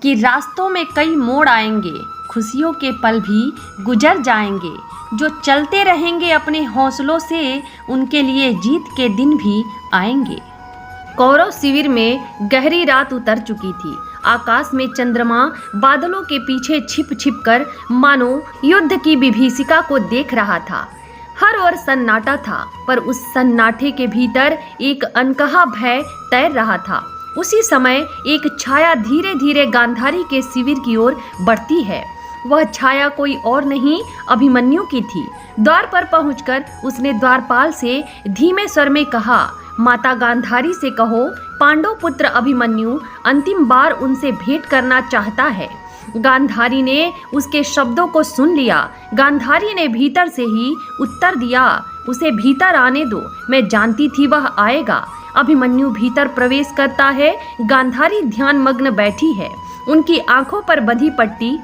कि रास्तों में कई मोड़ आएंगे, खुशियों के पल भी गुजर जाएंगे। जो चलते रहेंगे अपने हौसलों से, उनके लिए जीत के दिन भी आएंगे। कौरव शिविर में गहरी रात उतर चुकी थी। आकाश में चंद्रमा बादलों के पीछे छिप छिप कर मानो युद्ध की विभीषिका को देख रहा था। हर ओर सन्नाटा था, पर उस सन्नाटे के भीतर एक अनकहा भय तैर रहा था। उसी समय एक छाया धीरे धीरे गांधारी के शिविर की ओर बढ़ती है। वह छाया कोई और नहीं, अभिमन्यु की थी। द्वार पर पहुंचकर उसने द्वारपाल से धीमे स्वर में कहा, माता गांधारी से कहो, पांडव पुत्र अभिमन्यु अंतिम बार उनसे भेंट करना चाहता है। गांधारी ने उसके शब्दों को सुन लिया। गांधारी ने भीतर से ही उत्तर दिया, उसे भीतर आने दो, मैं जानती थी वह आएगा। अभिमन्यु भीतर प्रवेश करता है। गांधारी ध्यान मग्न बैठी है, उनकी आंखों पर बंधी पट्टी,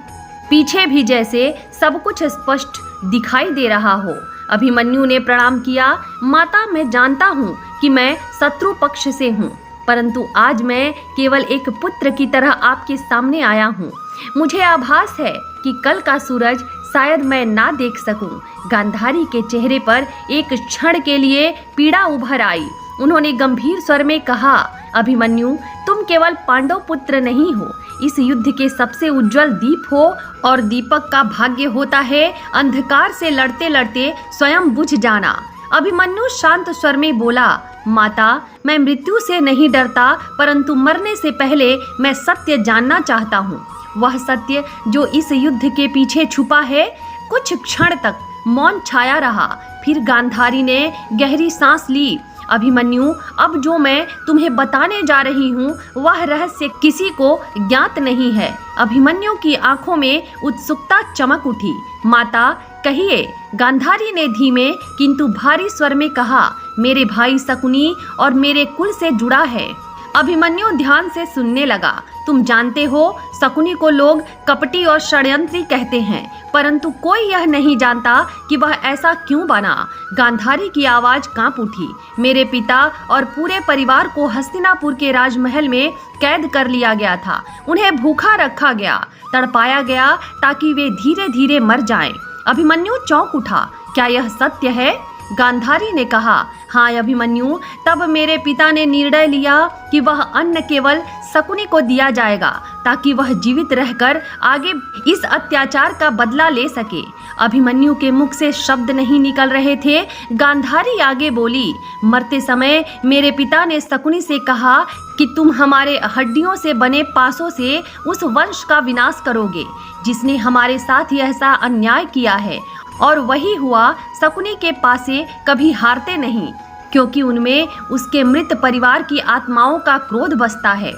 पीछे भी जैसे सब कुछ स्पष्ट दिखाई दे रहा हो। अभिमन्यु ने प्रणाम किया, माता मैं जानता हूँ कि मैं शत्रु पक्ष से हूँ, परंतु आज मैं केवल एक पुत्र की तरह आपके सामने आया हूँ। मुझे आभास है कि कल का सूरज शायद मैं ना देख सकूं। गांधारी के चेहरे पर एक क्षण के लिए पीड़ा उभर आई। उन्होंने गंभीर स्वर में कहा, अभिमन्यु तुम केवल पांडव पुत्र नहीं हो, इस युद्ध के सबसे उज्जवल दीप हो, और दीपक का भाग्य होता है अंधकार से लड़ते लड़ते स्वयं बुझ जाना। अभिमन्यु शांत स्वर में बोला, माता मैं मृत्यु से नहीं डरता, परंतु मरने से पहले मैं सत्य जानना चाहता हूँ। वह सत्य जो इस युद्ध के पीछे छुपा है। कुछ क्षण तक मौन छाया रहा, फिर गांधारी ने गहरी सांस ली। अभिमन्यु अब जो मैं तुम्हें बताने जा रही हूँ वह रहस्य किसी को ज्ञात नहीं है। अभिमन्यु की आंखों में उत्सुकता चमक उठी। माता कहिए, गांधारी ने धीमे किंतु भारी स्वर में कहा, मेरे भाई शकुनी और मेरे कुल से जुड़ा है। अभिमन्यु ध्यान से सुनने लगा। तुम जानते हो शकुनी को लोग कपटी और षड्यंत्री कहते हैं, परंतु कोई यह नहीं जानता कि वह ऐसा क्यों बना। गांधारी की आवाज कांप उठी। मेरे पिता और पूरे परिवार को हस्तिनापुर के राजमहल में कैद कर लिया गया था। उन्हें भूखा रखा गया, तड़पाया गया ताकि वे धीरे धीरे मर जाएं। अभिमन्यु चौंक उठा। क्या यह सत्य है? गांधारी ने कहा, हाँ अभिमन्यु, तब मेरे पिता ने निर्णय लिया कि वह अन्न केवल शकुनी को दिया जाएगा ताकि वह जीवित रहकर आगे इस अत्याचार का बदला ले सके। अभिमन्यु के मुख से शब्द नहीं निकल रहे थे। गांधारी आगे बोली, मरते समय मेरे पिता ने शकुनी से कहा कि तुम हमारे हड्डियों से बने पासों से उस वंश का विनाश करोगे जिसने हमारे साथ यह ऐसा अन्याय किया है। और वही हुआ। शकुनी के पासे कभी हारते नहीं, क्योंकि उनमें उसके मृत परिवार की आत्माओं का क्रोध बसता है।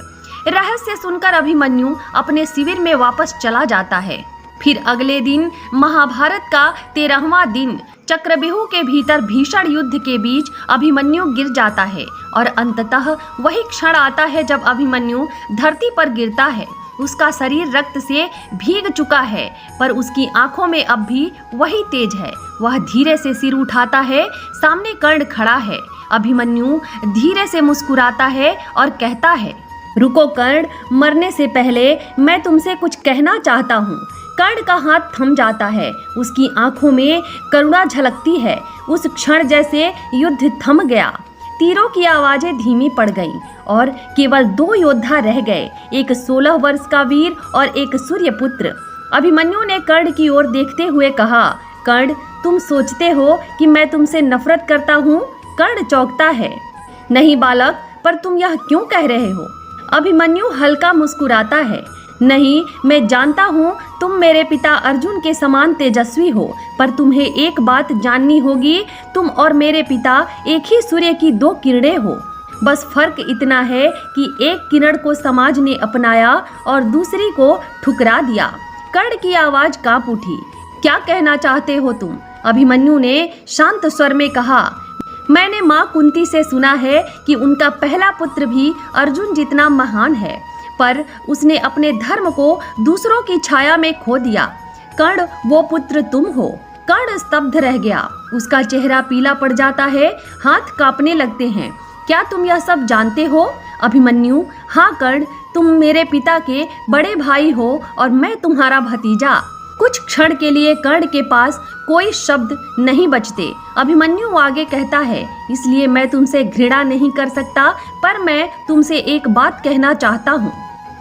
रहस्य सुनकर अभिमन्यु अपने शिविर में वापस चला जाता है। फिर अगले दिन महाभारत का 13वां दिन, चक्रव्यूह के भीतर भीषण युद्ध के बीच अभिमन्यु गिर जाता है और अंततः वही क्षण आता है जब अभिमन्यु धरती पर गिरता है। उसका शरीर रक्त से भीग चुका है, पर उसकी आंखों में अब भी वही तेज है। वह धीरे से सिर उठाता है। सामने कर्ण खड़ा है। अभिमन्यु धीरे से मुस्कुराता है और कहता है, रुको कर्ण, मरने से पहले मैं तुमसे कुछ कहना चाहता हूँ। कर्ण का हाथ थम जाता है। उसकी आंखों में करुणा झलकती है। उस क्षण जैसे युद्ध थम गया। तीरों की आवाजें धीमी पड़ गईं और केवल 2 योद्धा रह गए, एक 16 वर्ष का वीर और एक सूर्यपुत्र। अभिमन्यु ने कर्ण की ओर देखते हुए कहा, कर्ण तुम सोचते हो कि मैं तुमसे नफरत करता हूँ? कर्ण चौंकता है। नहीं बालक, पर तुम यह क्यों कह रहे हो? अभिमन्यु हल्का मुस्कुराता है। नहीं, मैं जानता हूँ तुम मेरे पिता अर्जुन के समान तेजस्वी हो, पर तुम्हें एक बात जाननी होगी, तुम और मेरे पिता एक ही सूर्य की 2 किरणें हो। बस फर्क इतना है कि एक किरण को समाज ने अपनाया और दूसरी को ठुकरा दिया। कर्ण की आवाज कांप उठी। क्या कहना चाहते हो तुम? अभिमन्यु ने शांत स्वर में कहा, मैंने माँ कुंती से सुना है कि उनका पहला पुत्र भी अर्जुन जितना महान है, पर उसने अपने धर्म को दूसरों की छाया में खो दिया। कर्ण वो पुत्र तुम हो। कर्ण स्तब्ध रह गया। उसका चेहरा पीला पड़ जाता है, हाथ कांपने लगते हैं। क्या तुम यह सब जानते हो? अभिमन्यु, हाँ कर्ण, तुम मेरे पिता के बड़े भाई हो और मैं तुम्हारा भतीजा। कुछ क्षण के लिए कर्ण के पास कोई शब्द नहीं बचते। अभिमन्यु आगे कहता है, इसलिए मैं तुमसे घृणा नहीं कर सकता, पर मैं तुमसे एक बात कहना चाहता हूँ।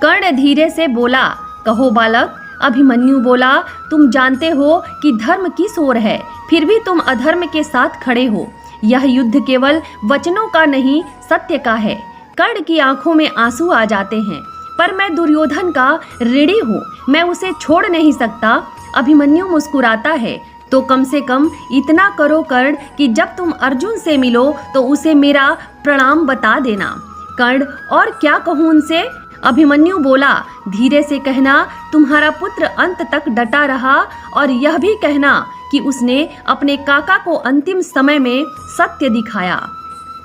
कर्ण धीरे से बोला, कहो बालक। अभिमन्यु बोला, तुम जानते हो कि धर्म किस ओर है, फिर भी तुम अधर्म के साथ खड़े हो। यह युद्ध केवल वचनों का नहीं, सत्य का है। कर्ण की आंखों में आंसू आ जाते हैं, पर मैं दुर्योधन का ऋणी हूँ, मैं उसे छोड़ नहीं सकता। अभिमन्यु मुस्कुराता है, तो कम से कम इतना करो कर्ण कि जब तुम अर्जुन से मिलो तो उसे मेरा प्रणाम बता देना। कर्ण, और क्या कहूँ उनसे? अभिमन्यु बोला, धीरे से कहना तुम्हारा पुत्र अंत तक डटा रहा, और यह भी कहना कि उसने अपने काका को अंतिम समय में सत्य दिखाया।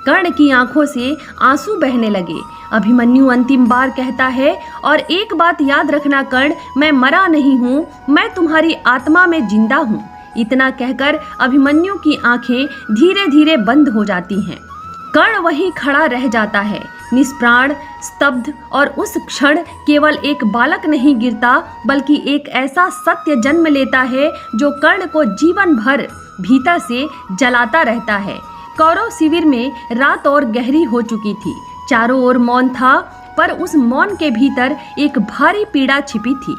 कर्ण की आंखों से आंसू बहने लगे। अभिमन्यु अंतिम बार कहता है, और एक बात याद रखना कर्ण, मैं मरा नहीं हूँ, मैं तुम्हारी आत्मा में जिंदा हूँ। इतना कहकर अभिमन्यु की आंखें धीरे धीरे बंद हो जाती हैं। कर्ण वहीं खड़ा रह जाता है, निष्प्राण, स्तब्ध, और उस क्षण केवल एक बालक नहीं गिरता, बल्कि एक ऐसा सत्य जन्म लेता है जो कर्ण को जीवन भर भीतर से जलाता रहता है। कौरव शिविर में रात और गहरी हो चुकी थी। चारों ओर मौन था, पर उस मौन के भीतर एक भारी पीड़ा छिपी थी।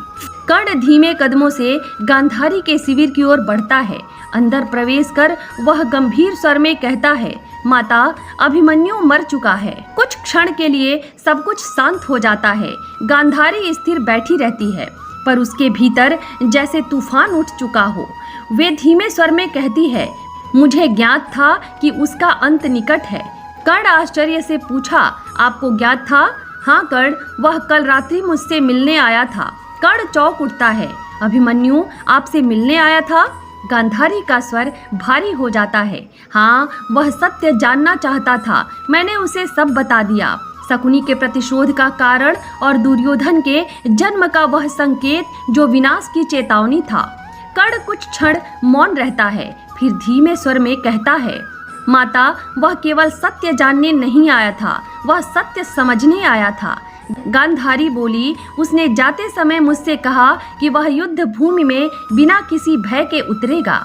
कर्ण धीमे कदमों से गांधारी के शिविर की ओर बढ़ता है। अंदर प्रवेश कर वह गंभीर स्वर में कहता है, माता, अभिमन्यु मर चुका है। कुछ क्षण के लिए सब कुछ शांत हो जाता है। गांधारी स्थिर बैठी रहती है, पर उसके भीतर जैसे तूफान उठ चुका हो। वे धीमे स्वर में कहती है, मुझे ज्ञात था कि उसका अंत निकट है। कर्ण आश्चर्य से पूछा, आपको ज्ञात था? हाँ कर्ण, वह कल रात्रि मुझसे मिलने आया था। कर्ण चौंक उठता है, अभिमन्यु आपसे मिलने आया था? गांधारी का स्वर भारी हो जाता है। हाँ, वह सत्य जानना चाहता था, मैंने उसे सब बता दिया। शकुनी के प्रतिशोध का कारण और दुर्योधन के जन्म का वह संकेत जो विनाश की चेतावनी था। कर्ण कुछ क्षण मौन रहता है, फिर धीमे स्वर में कहता है, माता, वह केवल सत्य जानने नहीं आया था, वह सत्य समझने आया था। गांधारी बोली, उसने जाते समय मुझसे कहा कि वह युद्ध भूमि में बिना किसी भय के उतरेगा।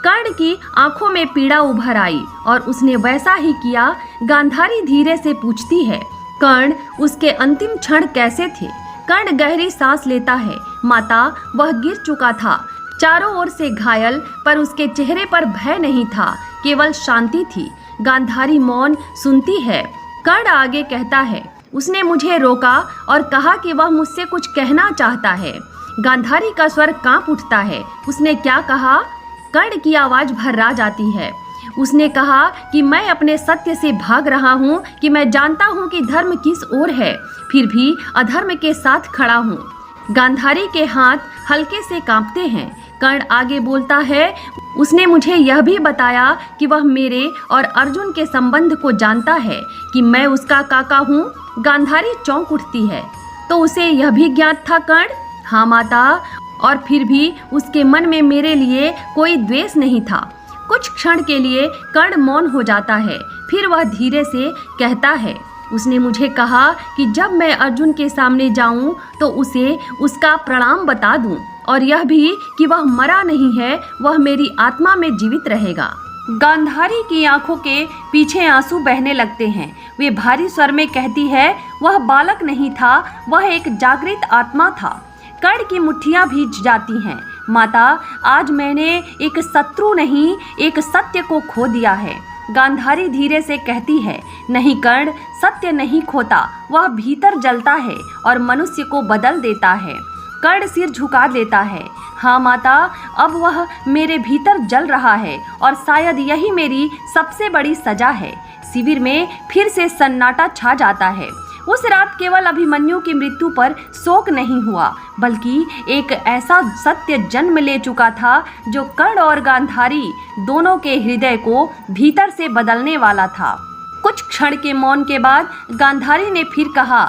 कर्ण की आंखों में पीड़ा उभर आई और उसने वैसा ही किया। गांधारी धीरे से पूछती है, कर्ण, उसके अंतिम क्षण कैसे थे? कर्ण गहरी सांस लेता है, माता, वह गिर चुका था, चारों ओर से घायल, पर उसके चेहरे पर भय नहीं था, केवल शांति थी। गांधारी मौन सुनती है। कर्ण आगे कहता है, उसने मुझे रोका और कहा कि वह मुझसे कुछ कहना चाहता है। गांधारी का स्वर कांप उठता है। उसने क्या कहा? कर्ण की आवाज भर्रा जाती है। उसने कहा कि मैं अपने सत्य से भाग रहा हूँ, कि मैं जानता हूँ कि धर्म किस ओर है, फिर भी अधर्म के साथ खड़ा हूँ। गांधारी के हाथ हल्के से कांपते हैं। कर्ण आगे बोलता है, उसने मुझे यह भी बताया कि वह मेरे और अर्जुन के संबंध को जानता है, कि मैं उसका काका हूँ। गांधारी चौंक उठती है, तो उसे यह भी ज्ञात था कर्ण? हाँ माता, और फिर भी उसके मन में मेरे लिए कोई द्वेष नहीं था। कुछ क्षण के लिए कर्ण मौन हो जाता है, फिर वह धीरे से कहता है, उसने मुझे कहा कि जब मैं अर्जुन के सामने जाऊं तो उसे उसका प्रणाम बता दूं, और यह भी कि वह मरा नहीं है, वह मेरी आत्मा में जीवित रहेगा। गांधारी की आंखों के पीछे आंसू बहने लगते हैं। वे भारी स्वर में कहती है, वह बालक नहीं था, वह एक जागृत आत्मा था। कर्ण की मुट्ठियां भीज जाती हैं। माता, आज मैंने एक शत्रु नहीं, एक सत्य को खो दिया है। गांधारी धीरे से कहती है, नहीं कर्ण, सत्य नहीं खोता, वह भीतर जलता है और मनुष्य को बदल देता है। कर्ण सिर झुका देता है। हाँ माता, अब वह मेरे भीतर जल रहा है, और शायद यही मेरी सबसे बड़ी सजा है। शिविर में फिर से सन्नाटा छा जाता है। उस रात केवल अभिमन्यु की मृत्यु पर शोक नहीं हुआ, बल्कि एक ऐसा सत्य जन्म ले चुका था जो कर्ण और गांधारी दोनों के हृदय को भीतर से बदलने वाला था। कुछ क्षण के मौन के बाद गांधारी ने फिर कहा,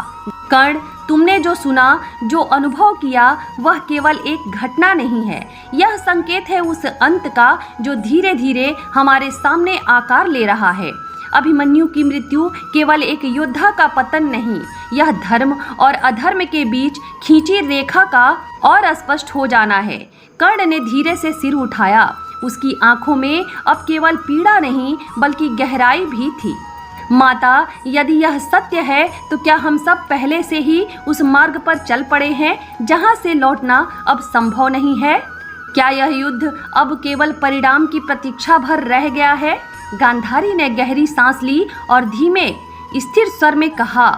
कर्ण, तुमने जो सुना, जो अनुभव किया, वह केवल एक घटना नहीं है, यह संकेत है उस अंत का जो धीरे धीरे हमारे सामने आकार ले रहा है। अभिमन्यु की मृत्यु केवल एक योद्धा का पतन नहीं, यह धर्म और अधर्म के बीच खींची रेखा का और स्पष्ट हो जाना है। कर्ण ने धीरे से सिर उठाया। उसकी आंखों में अब केवल पीड़ा नहीं बल्कि गहराई भी थी। माता, यदि यह सत्य है तो क्या हम सब पहले से ही उस मार्ग पर चल पड़े हैं जहां से लौटना अब संभव नहीं है? क्या यह युद्ध अब केवल परिणाम की प्रतीक्षा भर रह गया है? गांधारी ने गहरी सांस ली और धीमे स्थिर स्वर में कहा,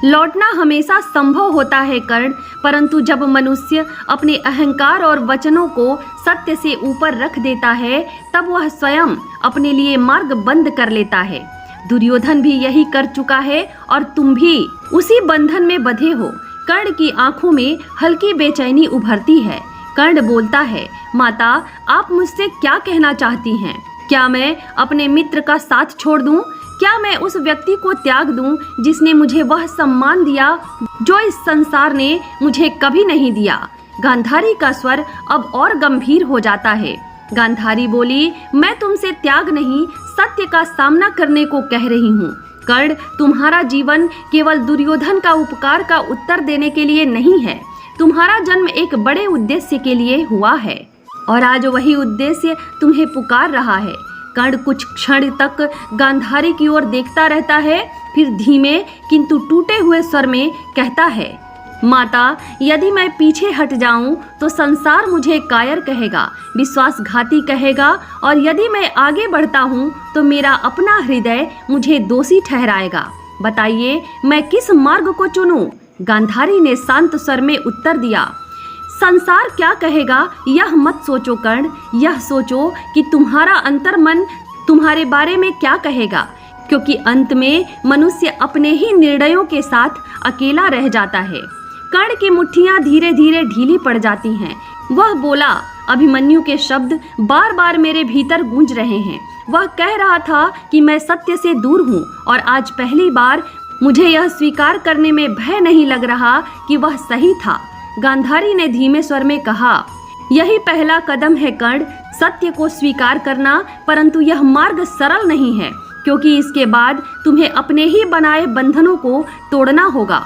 लौटना हमेशा संभव होता है कर्ण, परंतु जब मनुष्य अपने अहंकार और वचनों को सत्य से ऊपर रख देता है तब वह स्वयं अपने लिए मार्ग बंद कर लेता है। दुर्योधन भी यही कर चुका है और तुम भी उसी बंधन में बंधे हो। कर्ण की आंखों में हल्की बेचैनी उभरती है। कर्ण बोलता है, माता, आप मुझसे क्या कहना चाहती हैं? क्या मैं अपने मित्र का साथ छोड़ दूं? क्या मैं उस व्यक्ति को त्याग दूं जिसने मुझे वह सम्मान दिया जो इस संसार ने मुझे कभी नहीं दिया? गांधारी का स्वर अब और गंभीर हो जाता है। गांधारी बोली, मैं तुमसे त्याग नहीं, सत्य का सामना करने को कह रही हूँ। कर्ण, तुम्हारा जीवन केवल दुर्योधन का उपकार का उत्तर देने के लिए नहीं है। तुम्हारा जन्म एक बड़े उद्देश्य के लिए हुआ है और आज वही उद्देश्य तुम्हें पुकार रहा है। कर्ण कुछ क्षण तक गांधारी की ओर देखता रहता है, फिर धीमे किंतु टूटे हुए स्वर में कहता है, माता, यदि मैं पीछे हट जाऊं तो संसार मुझे कायर कहेगा, विश्वासघाती कहेगा, और यदि मैं आगे बढ़ता हूं तो मेरा अपना हृदय मुझे दोषी ठहराएगा। बताइए, मैं किस मार्ग को चुनूं? गांधारी ने शांत स्वर में उत्तर दिया, संसार क्या कहेगा यह मत सोचो कर्ण, यह सोचो कि तुम्हारा अंतर्मन तुम्हारे बारे में क्या कहेगा, क्योंकि अंत में मनुष्य अपने ही निर्णयों के साथ अकेला रह जाता है। कर्ण की मुट्ठियां धीरे धीरे ढीली पड़ जाती हैं। वह बोला, अभिमन्यु के शब्द बार बार मेरे भीतर गूंज रहे हैं। वह कह रहा था कि मैं सत्य से दूर हूँ और आज पहली बार मुझे यह स्वीकार करने में भय नहीं लग रहा कि वह सही था। गांधारी ने धीमे स्वर में कहा, यही पहला कदम है कर्ण, सत्य को स्वीकार करना, परंतु यह मार्ग सरल नहीं है, क्योंकि इसके बाद तुम्हें अपने ही बनाए बंधनों को तोड़ना होगा।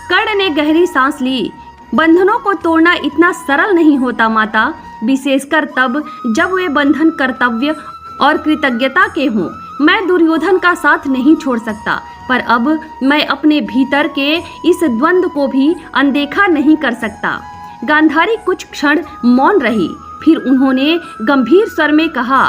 कर्ण ने गहरी सांस ली। बंधनों को तोड़ना इतना सरल नहीं होता माता, विशेषकर तब जब वे बंधन कर्तव्य और कृतज्ञता के हों। मैं दुर्योधन का साथ नहीं छोड़ सकता, पर अब मैं अपने भीतर के इस द्वंद्व को भी अनदेखा नहीं कर सकता। गांधारी कुछ क्षण मौन रही, फिर उन्होंने गंभीर स्वर में कहा,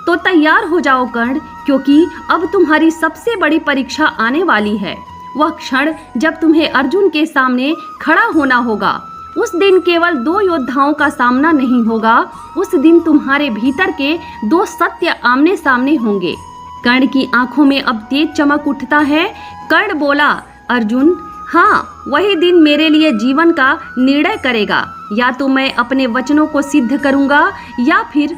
तो तैयार हो जाओ कर्ण, क्योंकि अब तुम्हारी सबसे बड़ी परीक्षा आने वाली है। वह क्षण जब तुम्हें अर्जुन के सामने खड़ा होना होगा। उस दिन केवल दो योद्धाओं का सामना नहीं होगा, उस दिन तुम्हारे भीतर के दो सत्य आमने सामने होंगे। कर्ण की आंखों में अब तेज चमक उठता है। कर्ण बोला, अर्जुन, हाँ, वही दिन मेरे लिए जीवन का निर्णय करेगा। या तो मैं अपने वचनों को सिद्ध करूंगा या फिर